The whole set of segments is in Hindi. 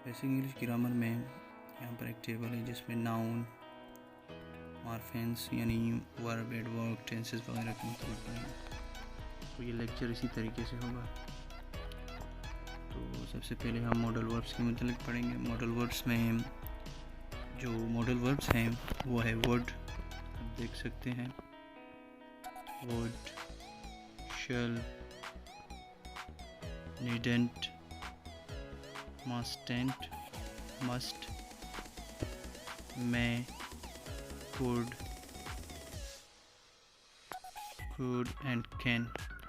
बेसिक इंग्लिश ग्रामर में यहाँ पर एक टेबल है जिसमें नाउन, मॉर्फेम्स यानी वर्ब, एडवर्ब, टेंसेस वगैरह के मतलब पढ़ेंगे। तो ये लेक्चर इसी तरीके से होगा। तो सबसे पहले हम मॉडल वर्ब्स के मतलब पढ़ेंगे। मॉडल वर्ब्स में जो मॉडल वर्ब्स हैं वो है वुड, आप देख सकते हैं, would, shall, needn't, mustn't, must, may, could and can,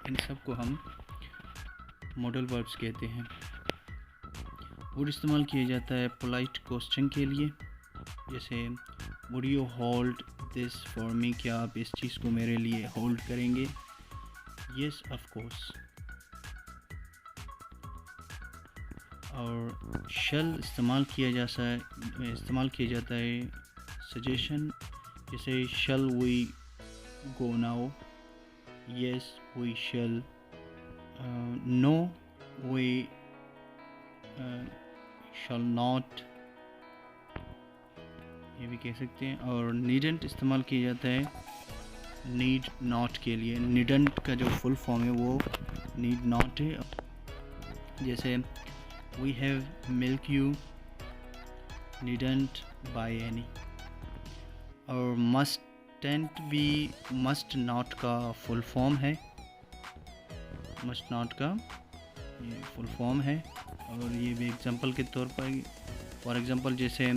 इन सब को हम मॉडल वर्ब्स कहते हैं। वुड इस्तेमाल किया जाता है पोलाइट क्वेश्चन के लिए, जैसे would you hold this for me, क्या आप इस चीज़ को मेरे लिए होल्ड करेंगे? Yes of course. और शल इस्तेमाल किया जाता है सजेशन, जैसे shall we go now, yes we shall, no we shall not, ये भी कह सकते हैं। और नीडेंट इस्तेमाल किया जाता है नीड नॉट के लिए। नीडेंट का जो फुल फॉर्म है वो नीड नॉट है, जैसे we have milk, you needn't buy any। और mustn't भी must not का फुल फॉर्म है, must not का ये फुल फॉर्म है। और ये भी एग्जांपल के तौर पर, फॉर एग्जांपल जैसे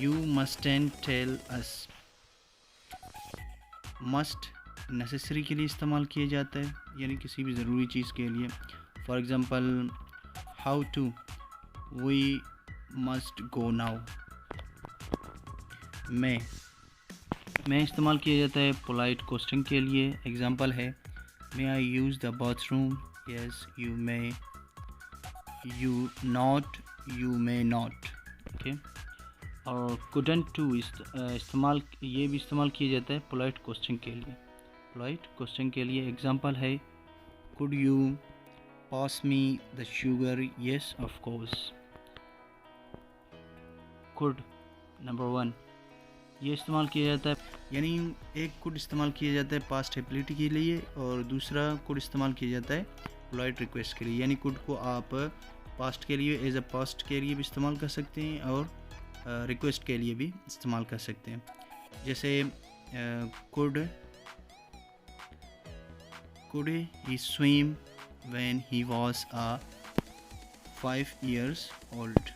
you mustn't tell us। must necessary के लिए इस्तेमाल किया जाता है, यानी किसी भी ज़रूरी चीज़ के लिए। For example how to, we must go now। मैं इस्तेमाल किया जाता है पोलाइट क्वेश्चन के लिए। एग्जांपल है may I use the bathroom, yes you may, you not, you may not, okay. और couldn't to ये भी इस्तेमाल किया जाता है पोलाइट क्वेश्चन के लिए। एग्जांपल है could you pass me the sugar, yes of course। could number 1 ये इस्तेमाल किया जाता है, यानी एक could इस्तेमाल किया जाता है पास्ट एबिलिटी के लिए और दूसरा could इस्तेमाल किया जाता है पोलाइट रिक्वेस्ट के लिए। यानी could को आप पास्ट के लिए एज अ पास्ट के लिए भी इस्तेमाल कर सकते हैं और रिक्वेस्ट के लिए भी इस्तेमाल कर सकते हैं। जैसे could he swim when he was 5 years old।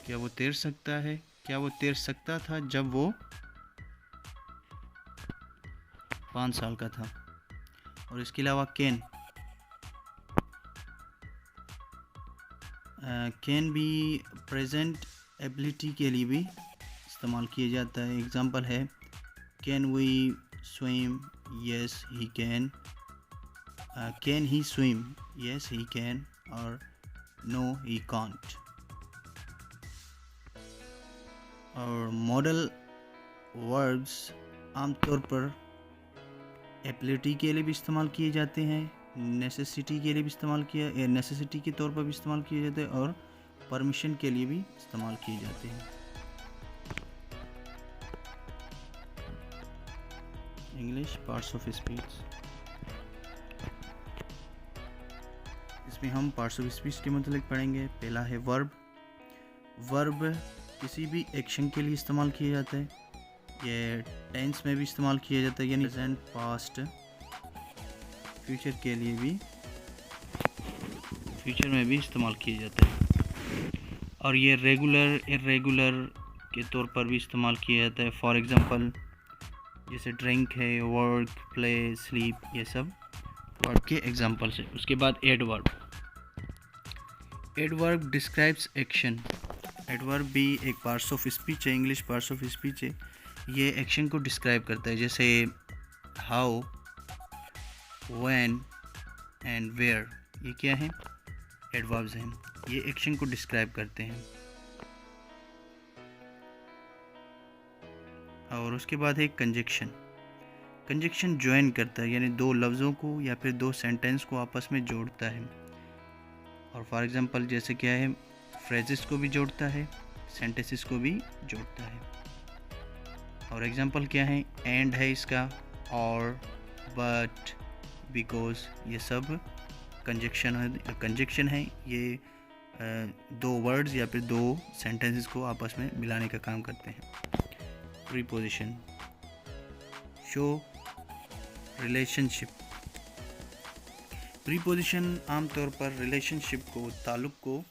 क्या वो तैर सकता था जब वो 5 साल का था। और इसके अलावा कैन भी प्रेजेंट एबिलिटी के लिए भी इस्तेमाल किया जाता है। एग्जांपल है can we swim, yes he can, can he swim, yes he can, और no he can't। और मॉडल वर्ब्स आमतौर पर एबिलिटी के लिए भी इस्तेमाल किए जाते हैं, नेसेसिटी के तौर पर भी इस्तेमाल किए जाते हैं और परमिशन के लिए भी इस्तेमाल किए जाते हैं। इंग्लिश पार्ट्स ऑफ स्पीच, इसमें हम पार्ट्स ऑफ स्पीच के मतलब पढ़ेंगे। पहला है वर्ब किसी भी एक्शन के लिए इस्तेमाल किया जाता है। ये टेंस में भी इस्तेमाल किया जाता है, यानी प्रेजेंट, पास्ट, फ्यूचर के लिए भी फ्यूचर में भी इस्तेमाल किया जाता है। और ये रेगुलर, इरेगुलर के तौर पर भी इस्तेमाल किया जाता है। फॉर एग्जांपल जैसे ड्रिंक है, वर्क, प्ले, स्लीप, ये सब वर्ब के एग्जांपल्स है। उसके बाद एडवर्ब डिस्क्राइब्स एक्शन। एडवर्ब भी एक पार्ट्स ऑफ स्पीच है, इंग्लिश पार्ट्स ऑफ स्पीच है। ये एक्शन को डिस्क्राइब करता है, जैसे हाउ, व्हेन एंड वेयर, ये क्या है? एडवर्ब्स हैं। ये एक्शन को डिस्क्राइब करते हैं। और उसके बाद है कंजक्शन ज्वाइन करता है, यानी दो लफ्ज़ों को या फिर दो सेंटेंस को आपस में जोड़ता है। और फॉर एग्ज़ाम्पल जैसे क्या है, फ्रेजेस को भी जोड़ता है, सेंटेंसेस को भी जोड़ता है। और एग्ज़ाम्पल क्या है, एंड है इसका, और, बट, बिकॉज, ये सब कंजक्शन है। ये दो वर्ड्स या फिर दो सेंटेंसेस को आपस में मिलाने का काम करते हैं। Preposition, show relationship. प्रीपोजिशन आमतौर पर रिलेशनशिप को, ताल्लुक़ को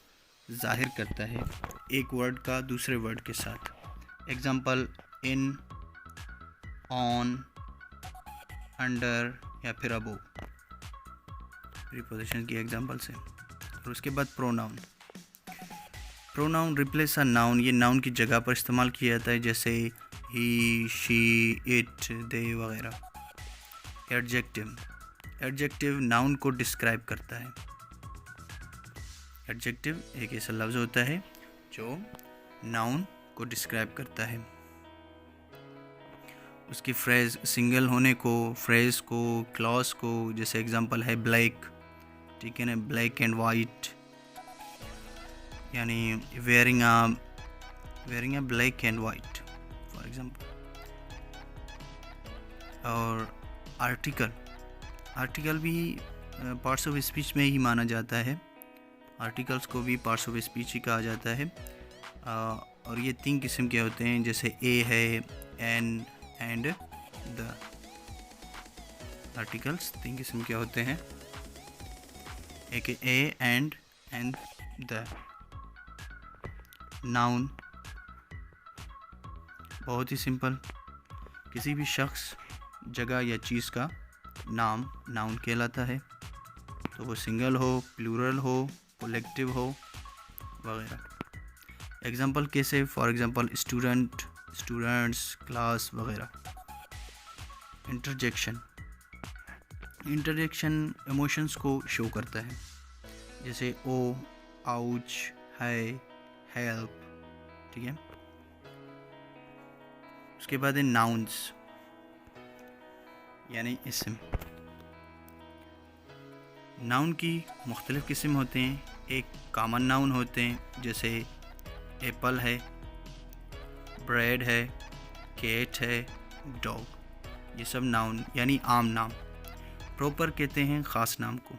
ज़ाहिर करता है एक वर्ड का दूसरे वर्ड के साथ। एग्ज़ाम्पल, इन, ऑन, अंडर या फिर अबो, प्रीपोजिशन की एग्जांपल्स हैं। और उसके बाद pronoun. Pronoun replace a noun, ये नाउन की जगह पर इस्तेमाल किया जाता है, जैसे ही, शी, इट, दे वगैरह। एडजेक्टिव, एडजेक्टिव नाउन को डिस्क्राइब करता है। एडजेक्टिव एक ऐसा लफ्ज़ होता है जो नाउन को डिस्क्राइब करता है, उसकी फ्रेज, सिंगल होने को, फ्रेज को, क्लॉज को। जैसे एग्जांपल है ब्लैक, ठीक है ना, ब्लैक एंड वाइट, यानी wearing a black and white for example. और आर्टिकल, आर्टिकल भी पार्ट्स ऑफ स्पीच में ही माना जाता है। आर्टिकल्स को भी पार्ट्स ऑफ स्पीच ही कहा जाता है। और ये 3 किस्म के होते हैं, जैसे ए है, एन एंड द। आर्टिकल्स 3 किस्म के होते हैं, एक ए, एंड द। नाउन बहुत ही सिंपल, किसी भी शख्स, जगह या चीज़ का नाम नाउन कहलाता है, तो वो सिंगल हो, प्लूरल हो, कलेक्टिव हो वगैरह। एग्जांपल कैसे, for example student, students, class वगैरह। इंटरजेक्शन, इंटरजेक्शन इमोशंस को शो करता है, जैसे ओ, आउच, है, हेल्प, ठीक है। उसके बाद है नाउन्स, यानी इसम। नाउन की मुख्तलिफ़ किस्म होते हैं। एक कॉमन नाउन होते हैं, जैसे एप्पल है, ब्रेड है, कैट है, डॉग, ये सब नाउन यानी आम नाम। प्रॉपर कहते हैं ख़ास नाम को,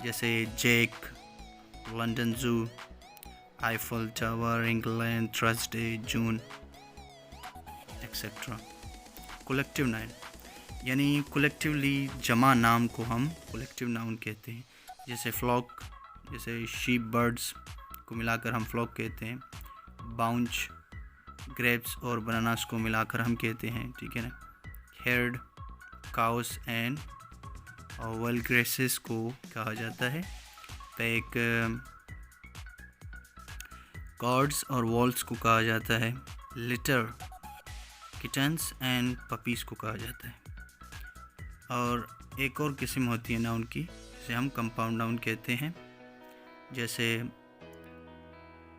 जैसे Jack, London zoo, Eiffel tower, England, Thursday, June etcetera. Collective noun, यानी कलेक्टिवली जमा नाम को हम कलेक्टिव नाउन कहते हैं, जैसे फ्लॉक, जैसे शीप, बर्ड्स को मिलाकर हम फ्लॉक कहते हैं। बाउंच, ग्रेप्स और बनानास को मिलाकर हम कहते हैं, ठीक है ना। हेर्ड, काउस एंड वाइल्ड ग्रेसेस को कहा जाता है। पैक, कॉर्ड्स और वॉल्स को कहा जाता है। लिटर, किटन्स एंड पपीज़ को कहा जाता है। और एक और किस्म होती है नाउन की, जिसे हम कंपाउंड नाउन कहते हैं, जैसे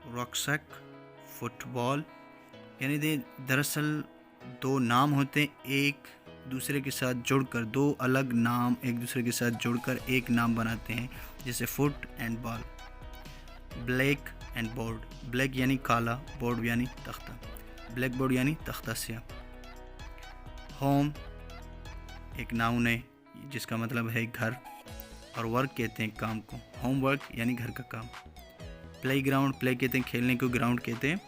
रॉक्सैक, फुटबॉल, यानी दरअसल 2 नाम होते हैं, एक दूसरे के साथ जुड़कर, 2 अलग नाम एक दूसरे के साथ जुड़कर एक नाम बनाते हैं, जैसे foot and ball. Black and board, black यानी काला, बोर्ड यानी तख्ता, ब्लैक बोर्ड यानी तख्ता स्याह। होम एक नाउन है जिसका मतलब है घर, और वर्क कहते हैं काम को, होम वर्क यानी घर का काम। प्ले ग्राउंड, प्ले कहते हैं खेलने को, ग्राउंड कहते हैं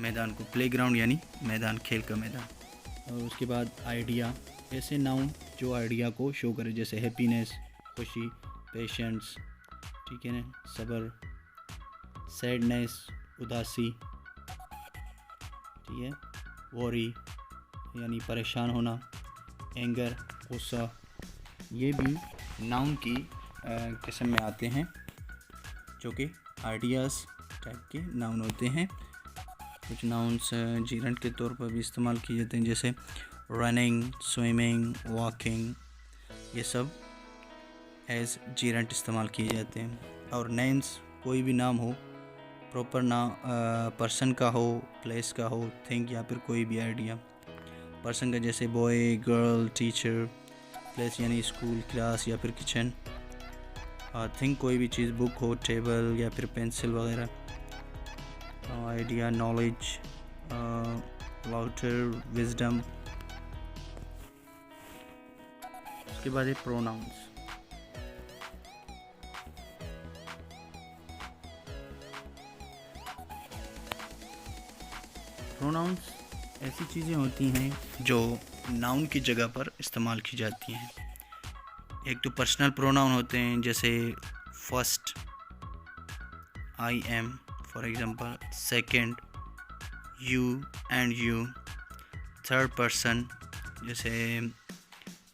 मैदान को, प्ले ग्राउंड यानी मैदान, खेल का मैदान। और उसके बाद आइडिया, ऐसे नाउन जो आइडिया को शो करे, जैसे हैप्पीनेस, खुशी, पेशेंस, ठीक है ना, सब्र, सैडनेस, उदासी, ठीक है, वॉरी यानी परेशान होना, एंगर, गुस्सा, ये भी नाउन की किस्म में आते हैं, जो कि आइडियाज़ टाइप के नाउन होते हैं। कुछ नाउन्स जीरेंट के तौर पर भी इस्तेमाल किए जाते हैं, जैसे रनिंग, स्विमिंग, वॉकिंग, ये सब एज जीरेंट इस्तेमाल किए जाते हैं। और नेम्स, कोई भी नाम हो, प्रॉपर नाम पर्सन का हो, प्लेस का हो, थिंग या फिर कोई भी आइडिया। पर्सन का जैसे बॉय, गर्ल, टीचर, प्लेस यानी स्कूल, क्लास या फिर किचन। थिंक कोई भी चीज़, बुक हो, टेबल या फिर पेंसिल वगैरह, आइडिया, नॉलेज, लाउटर, विजडम। उसके बाद है प्रोनाउंस। प्रोनाउंस ऐसी चीज़ें होती हैं जो नाउन की जगह पर इस्तेमाल की जाती हैं। एक तो पर्सनल प्रोनाउन होते हैं, जैसे first I am for example, second you and you, third person जैसे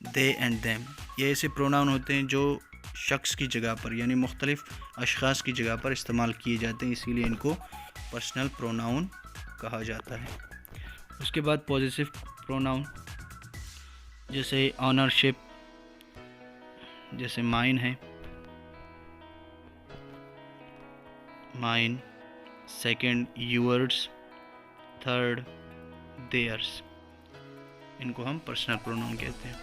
दे एंड देम। ये ऐसे प्रोनाउन होते हैं जो शख्स की जगह पर यानी मुख्तलिफ अशख़ास की जगह पर इस्तेमाल किए जाते हैं, इसीलिए इनको पर्सनल प्रोनाउन कहा जाता है। उसके बाद पॉजिटिव प्रोनाउन, जैसे ऑनरशिप, जैसे माइन है, mine, second yours, third theirs, इनको हम पर्सनल प्रोनाउन कहते हैं।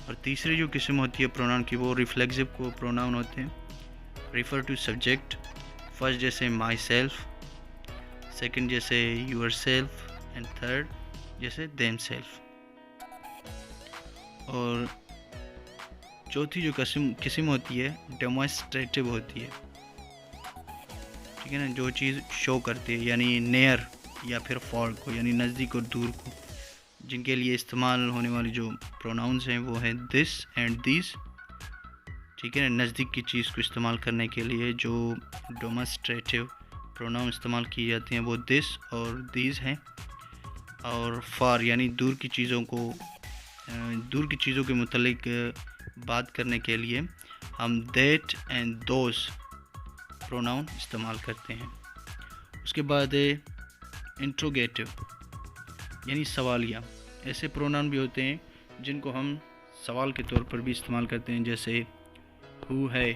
और तीसरी जो किस्म होती है प्रोनाउन की, वो रिफ्लेक्सिव को प्रोनाउन होते हैं, रिफ़र टू सब्जेक्ट। फर्स्ट जैसे माई सेल्फ, सेकेंड जैसे यूर सेल्फ, एंड थर्ड जैसे देम सेल्फ। और चौथी जो किस्म होती है डेमोन्स्ट्रेटिव होती है, ठीक है ना, जो चीज़ शो करती है, यानी नियर या फिर फॉर को, यानी नज़दीक और दूर को, जिनके लिए इस्तेमाल होने वाली जो प्रोनाउंस हैं वो है दिस एंड दिस, ठीक है ना। नज़दीक की चीज़ को इस्तेमाल करने के लिए जो डेमोन्स्ट्रेटिव प्रोनाउन इस्तेमाल किए जाते हैं वो दिस और दीज हैं। और फार यानी दूर की चीज़ों के मुतालिक बात करने के लिए हम दैट एंड दोज प्रोनाउन इस्तेमाल करते हैं। उसके बाद इंट्रोगेटिव यानी सवालिया। ऐसे प्रोनाउन भी होते हैं जिनको हम सवाल के तौर पर भी इस्तेमाल करते हैं, जैसे हु है,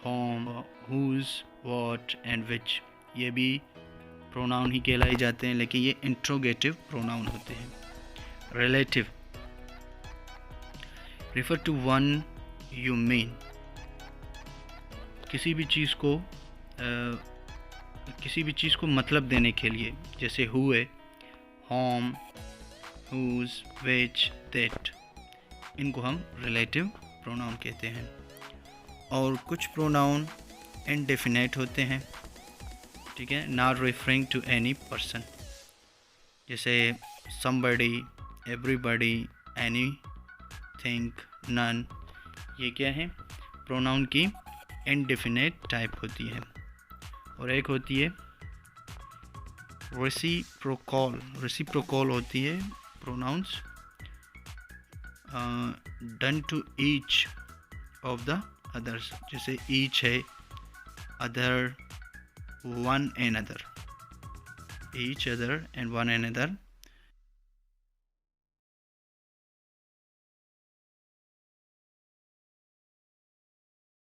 home, who's, what and which. ये भी प्रोनाउन ही कहलाए जाते हैं, लेकिन ये इंट्रोगेटिव प्रोनाउन होते हैं। Relative, refer to one you mean, किसी भी चीज़ को मतलब देने के लिए, जैसे हु है, होम, हुज़, विच, दैट, इनको हम रिलेटिव प्रोनाउन कहते हैं। और कुछ प्रोनाउन इंडेफिनेट होते हैं, ठीक है, not referring to any person, जैसे somebody, everybody, anything, none. ये क्या है, प्रोनाउन की इंडेफिनेट टाइप होती है। और एक होती है रेसिप्रोकल। रेसिप्रोकल होती है pronouns done to each of the others, जैसे ईच है, other, one and other, each other and one and other